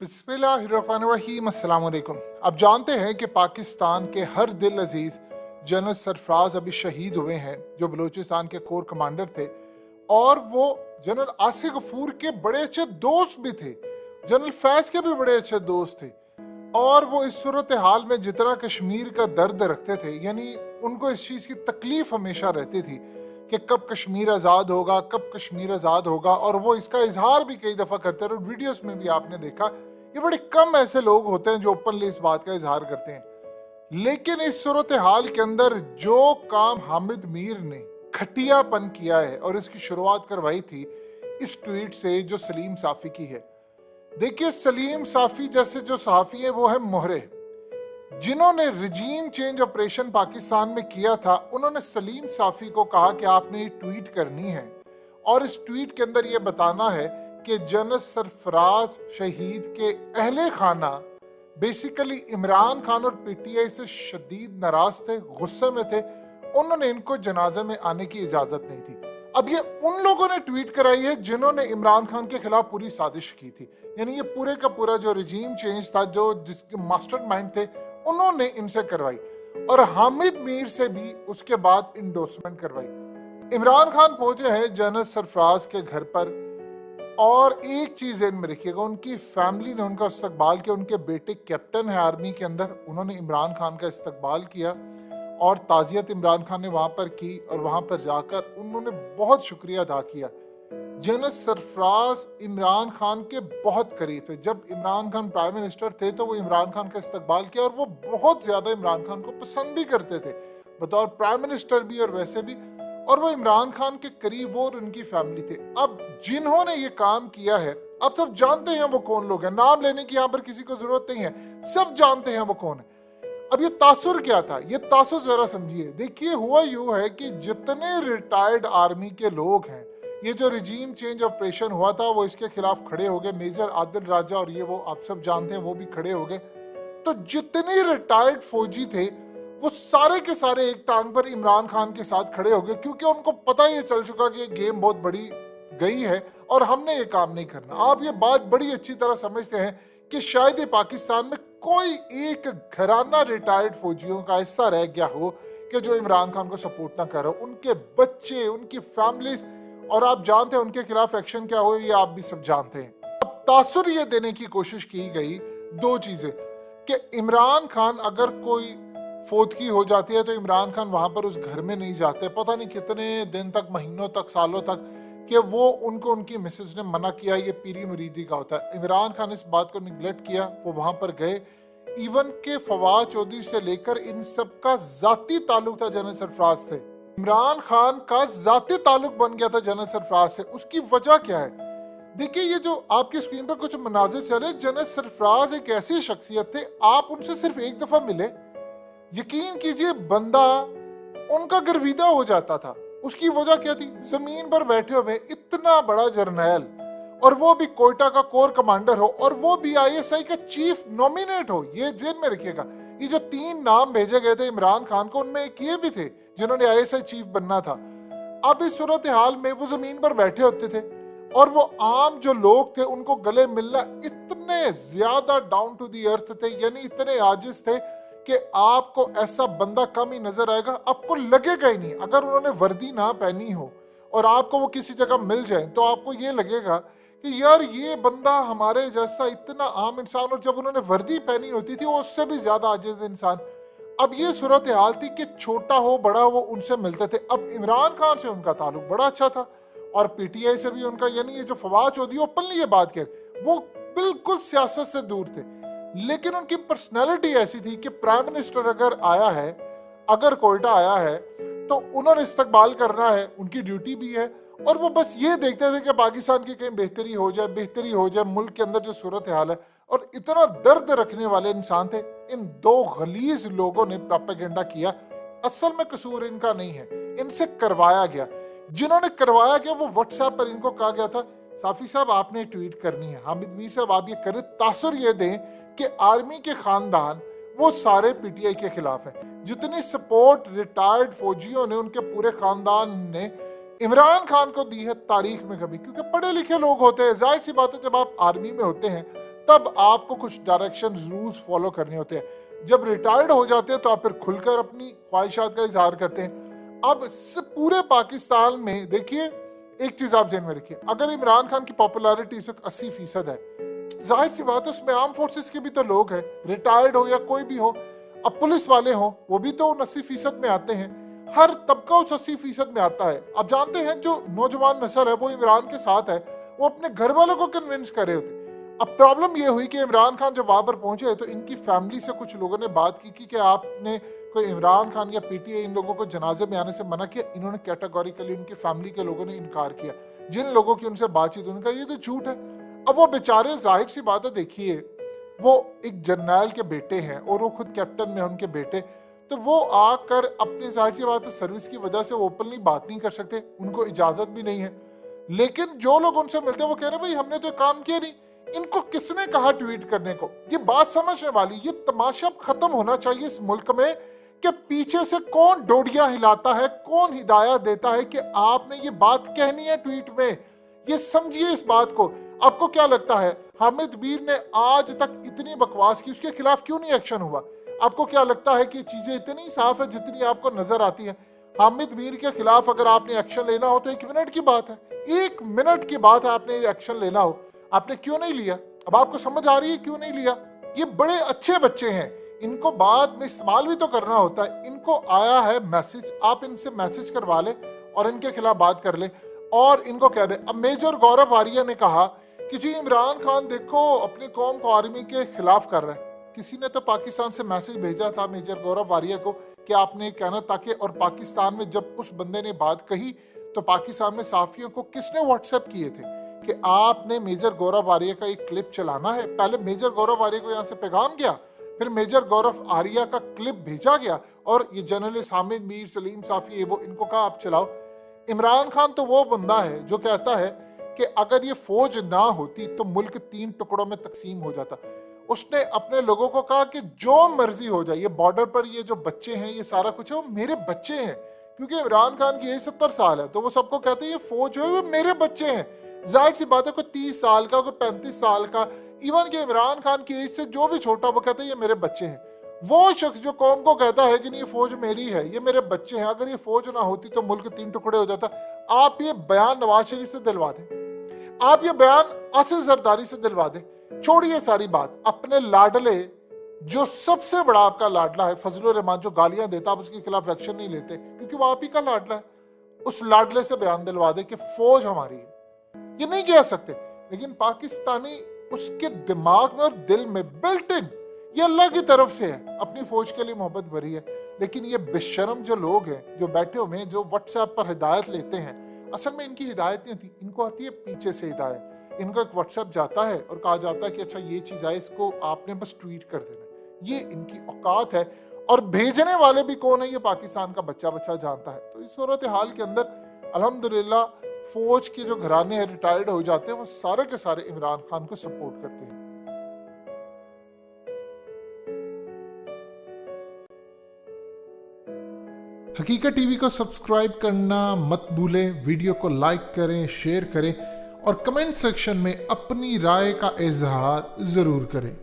बिस्मिल्लाहिर्रहमानिर्रहीम। अस्सलाम वालेकुम। आप जानते हैं कि पाकिस्तान के हर दिल अजीज जनरल सरफराज अभी शहीद हुए हैं, जो बलूचिस्तान के कोर कमांडर थे और वो जनरल आसिफ गफूर के बड़े अच्छे दोस्त भी थे, जनरल फैज के भी बड़े अच्छे दोस्त थे। और वो इस सूरत हाल में जितना कश्मीर का दर्द रखते थे, यानी उनको इस चीज़ की तकलीफ हमेशा रहती थी कि कब कश्मीर आज़ाद होगा, कब कश्मीर आज़ाद होगा। और वो इसका इजहार भी कई दफ़ा करते हैं और वीडियोस में भी आपने देखा, ये बड़े कम ऐसे लोग होते हैं जो ओपनली इस बात का इजहार करते हैं। लेकिन इस सूरत हाल के अंदर जो काम हामिद मीर ने घटियापन किया है, और इसकी शुरुआत करवाई थी इस ट्वीट से जो सलीम साफी की है। देखिए, सलीम साफी जैसे जो सहाफ़ी है वो है मोहरे, जिन्होंने रिजीम चेंज ऑपरेशन पाकिस्तान में किया था। उन्होंने सलीम साफी को कहा कि आपने ये ट्वीट करनी है और इस ट्वीट के अंदर ये बताना है कि जनरल सरफराज शहीद के अहले खाना बेसिकली इमरान खान और पीटीआई से शदीद नाराज थे, गुस्से में थे। उन्होंने इनको जनाजे में आने की इजाजत नहीं थी। अब ये उन लोगों ने ट्वीट कराई है जिन्होंने इमरान खान के खिलाफ पूरी साजिश की थी, यानी ये पूरे का पूरा जो रिजीम चेंज था, जो जिसके मास्टरमाइंड थे, उन्होंने इनसे करवाई और हामिद मीर से भी उसके बाद इंडोर्समेंट करवाई। इमरान खान पहुंचे हैं जनरल सरफराज के घर पर, और एक चीज ध्यान में रखिएगा, उनकी फैमिली ने उनका इस्तकबाल किया। उनके बेटे कैप्टन है आर्मी के अंदर, उन्होंने इमरान खान का इस्तकबाल किया और ताजियत इमरान खान ने वहां पर की और वहां पर जाकर उन्होंने बहुत शुक्रिया अदा किया। जनरल सरफराज इमरान खान के बहुत करीब थे। जब इमरान खान प्राइम मिनिस्टर थे तो वो इमरान खान का इस्तकबाल किया और वो बहुत ज्यादा इमरान खान को पसंद भी करते थे, बतौर प्राइम मिनिस्टर भी और वैसे भी। और वो इमरान खान के करीब वो और उनकी फैमिली थे। अब जिन्होंने ये काम किया है, अब सब जानते हैं वो कौन लोग हैं, नाम लेने की यहाँ पर किसी को जरूरत नहीं है, सब जानते हैं वो कौन है। अब ये तासुर क्या था, ये तासुर जरा समझिए। देखिए, हुआ यूं है कि जितने रिटायर्ड आर्मी के लोग हैं, ये जो रिजीम चेंज ऑपरेशन हुआ था वो इसके खिलाफ खड़े हो गए। मेजर आदिल राजा और ये वो आप सब जानते हैं, वो भी खड़े हो गए। तो जितने रिटायर्ड फौजी थे वो सारे के सारे एक टांग पर इमरान खान के साथ खड़े हो गए, क्योंकि उनको पता ये चल चुका कि ये गेम बहुत बड़ी गई है और हमने ये काम नहीं करना। आप ये बात बड़ी अच्छी तरह समझते हैं कि शायद ये पाकिस्तान में कोई एक घराना रिटायर्ड फौजियों का हिस्सा रह गया हो कि जो इमरान खान को सपोर्ट ना कर रहा हो। उनके बच्चे, उनकी फैमिलीज, और आप जानते हैं उनके खिलाफ एक्शन क्या हुए, ये आप भी सब जानते हैं। अब तासुर ये देने की कोशिश की गई दो चीजें, कि इमरान खान अगर कोई फौतगी हो जाती है तो इमरान खान वहां पर उस घर में नहीं जाते, पता नहीं कितने दिन तक, महीनों तक, सालों तक, कि वो उनको उनकी मिसेस ने मना किया। ये पीरी मुरीदी का होता है। इमरान खान इस बात को निगलेक्ट किया, वो वहां पर गए। इवन के फवाद चौधरी से लेकर इन सब का जाती ताल्लुक था जनरल सरफराज से। इमरान खान का जाती ताल्लुक बन गया था जनरल सरफराज से। उसकी वजह क्या है? देखिए, ये जो आपकी स्क्रीन पर कुछ मनाजिर चले, जनरल सरफराज एक ऐसी शख्सियत थे, आप उनसे सिर्फ एक दफा मिले, यकीन कीजिए बंदा उनका गर्विदा हो जाता था। उसकी वजह क्या थी? जमीन पर बैठे हुए इतना बड़ा जर्नैल, और वो भी कोयटा का कोर कमांडर हो, और वो भी आईएसआई का चीफ नॉमिनेट हो। ये जेल में रखिएगा, ये जो 3 नाम भेजे गए थे इमरान खान को, उनमें एक ये भी थे जिन्होंने आईएसआई चीफ बनना था। अब इस सूरत हाल में वो जमीन पर बैठे होते थे और वो आम जो लोग थे उनको गले मिलना इतने ज्यादा डाउन टू दी अर्थ थे, यानी इतने आजिज थे कि आपको ऐसा बंदा कम ही नजर आएगा। आपको लगेगा ही नहीं, अगर उन्होंने वर्दी ना पहनी हो और आपको वो किसी जगह मिल जाए तो आपको ये लगेगा कि यार ये बंदा हमारे जैसा इतना आम इंसान, और जब उन्होंने वर्दी पहनी होती थी वो उससे भी ज्यादा आजिज इंसान। अब ये सूरत हाल थी कि छोटा हो बड़ा हो वो उनसे मिलते थे। अब इमरान खान से उनका ताल्लुक बड़ा अच्छा था और पीटीआई से भी उनका, यानी ये जो फवाद चौधरी ओपनली ये बात कह, वो बिल्कुल सियासत से दूर थे। लेकिन उनकी पर्सनैलिटी ऐसी थी कि प्राइम मिनिस्टर अगर आया है, अगर कोयटा आया है, तो उन्होंने इस्तकबाल करना है, उनकी ड्यूटी भी है। और वो बस ये देखते थे कि पाकिस्तान की कहीं बेहतरी हो जाए मुल्क के अंदर जो सूरत हाल है। और इतना दर्द रखने वाले इंसान थे। इन 2 गलीज लोगों ने प्रोपेगेंडा किया। असल में कसूर इनका नहीं है, इनसे करवाया गया। जिन्होंने करवाया गया वो व्हाट्सएप पर इनको कहा गया था, साफी साहब आपने ट्वीट करनी है, हामिद मीर साहब आप ये करें, तासुर ये दें कि आर्मी के खानदान वो सारे पीटीआई के खिलाफ है। जितनी सपोर्ट रिटायर्ड फौजियों ने, उनके पूरे खानदान ने इमरान खान को दी है तारीख में कभी, क्योंकि पढ़े लिखे लोग होते हैं। जाहिर सी बात है, जब आप आर्मी में होते हैं तब आपको कुछ डायरेक्शन रूल्स फॉलो करने होते हैं। जब रिटायर्ड हो जाते हैं तो आप फिर खुलकर अपनी ख्वाहिशात का इजहार करते हैं। अब पूरे पाकिस्तान में देखिए, एक चीज आप ध्यान में रखिए, अगर इमरान खान की पॉपुलैरिटी इस वक्त 80% है, जाहिर सी बात है उसमें आर्म फोर्सेस के भी तो लोग हैं, रिटायर्ड हो या कोई भी हो। अब पुलिस वाले हो, वो भी तो 80% में आते हैं। हर तबका उस 80% में आता है। आप जानते हैं जो नौजवान नस्ल है वो इमरान के साथ है, वो अपने घर वालों को कन्विंस कर रहे होते। अब प्रॉब्लम ये हुई कि इमरान खान जब वहां पर पहुंचे तो इनकी फैमिली से कुछ लोगों ने बात की कि आपने कोई इमरान खान या पीटीआई इन लोगों को जनाजे में आने से मना किया। इन्होंने कैटेगोरिकली उनकी फैमिली के लोगों ने इनकार किया। जिन लोगों की उनसे बातचीत, उनका ये तो झूठ है। अब वो बेचारे, जाहिर सी बात है, देखिए वो एक जर्नैल के बेटे हैं और वो खुद कैप्टन में उनके बेटे, तो वो आकर अपनी, जाहिर सी बात है, सर्विस की वजह से वो ओपनली बात नहीं कर सकते, उनको इजाजत भी नहीं है। लेकिन जो लोग उनसे मिलते हैं वो कह रहे हैं भाई हमने तो काम किया नहीं, इनको किसने कहा ट्वीट करने को। ये बात समझने वाली, ये तमाशा खत्म होना चाहिए इस मुल्क में कि पीछे से कौन डोडिया हिलाता है, कौन हिदायत देता है कि आपने ये बात कहनी है ट्वीट में। ये समझिए इस बात को। आपको क्या लगता है हामिद मीर ने आज तक इतनी बकवास की, उसके खिलाफ क्यों नहीं एक्शन हुआ? आपको क्या लगता है कि चीजें इतनी साफ है जितनी आपको नजर आती है? हामिद मीर के खिलाफ अगर आपने एक्शन लेना हो तो 1 मिनट की बात है, 1 मिनट की बात है, आपने एक्शन लेना हो, आपने क्यों नहीं लिया? अब आपको समझ आ रही है क्यों नहीं लिया? ये बड़े अच्छे बच्चे हैं, इनको बाद में इस्तेमाल भी तो करना होता है। इनको आया है मैसेज, आप इनसे मैसेज करवा ले और इनके खिलाफ बात कर ले और इनको कह दे। अब मेजर गौरव आर्या ने कहा कि जी इमरान खान देखो अपनी कौम को आर्मी के खिलाफ कर रहे हैं। किसी ने तो पाकिस्तान से मैसेज भेजा था मेजर गौरव आर्या को कि आपने कहना, ताकि, और पाकिस्तान में जब उस बंदे ने बात कही तो पाकिस्तान में साफियों को किसने व्हाट्सएप किए थे कि आपने मेजर गौरव आर्या का एक क्लिप चलाना है। पहले मेजर गौरव आर्या को यहाँ से पैगाम गया, फिर मेजर गौरव आर्या का क्लिप भेजा गया और ये जर्नलिस्ट हामिद मीर, सलीम साफी, वो इनको कहा आप चलाओ। इमरान खान तो वो बंदा है जो कहता है कि अगर ये फौज ना होती तो मुल्क 3 टुकड़ों में तकसीम हो जाता। उसने अपने लोगों को कहा कि जो मर्जी हो जाए, ये बॉर्डर पर ये जो बच्चे हैं, ये सारा कुछ है, वो मेरे बच्चे हैं। क्योंकि इमरान खान की एज 70 साल है तो वो सबको कहते हैं ये फौज है वो मेरे बच्चे हैं। जाहिर सी बात है कोई 30 साल का, कोई 35 साल का, इवन के इमरान खान की एज से जो भी छोटा, वो कहते हैं ये मेरे बच्चे हैं। वो शख्स जो कौम को कहता है कि नहीं ये फौज मेरी है, ये मेरे बच्चे हैं, अगर ये फौज ना होती तो मुल्क 3 टुकड़े हो जाता। आप ये बयान नवाज शरीफ से दिलवा दें, आप ये बयान आसिफ जरदारी से दिलवा दें। छोड़िए सारी बात, अपने लाडले, जो सबसे बड़ा आपका लाडला है फजलुर रहमान, जो गालियां देता, आप उसके खिलाफ एक्शन नहीं लेते क्योंकि वो आप ही का लाडला है। उस लाडले से बयान दिलवा दे कि फौज हमारी है। ये नहीं कह सकते, लेकिन पाकिस्तानी उसके दिमाग में और दिल में बिल्ट इन, ये अल्लाह की तरफ से है, अपनी फौज के लिए मोहब्बत भरी है। लेकिन ये बेशरम जो लोग हैं, जो बैठे हुए हैं, जो व्हाट्सएप पर हिदायत लेते हैं, असल में इनकी हिदायत नहीं होती, इनको आती है पीछे से हिदायत। इनको एक व्हाट्सएप जाता है और कहा जाता है कि अच्छा ये चीज़ है, इसको आपने बस ट्वीट कर देना। ये इनकी औकात है। और भेजने वाले भी कौन है ये पाकिस्तान का बच्चा जानता है। तो इस सूरत हाल के अंदर अल्हम्दुलिल्लाह फौज के जो घराने हैं रिटायर्ड हो जाते हैं, वो सारे के सारे इमरान खान को सपोर्ट करते हैं। हकीकत टीवी को सब्सक्राइब करना मत भूलें, वीडियो को लाइक करें, शेयर करें और कमेंट सेक्शन में अपनी राय का इजहार जरूर करें।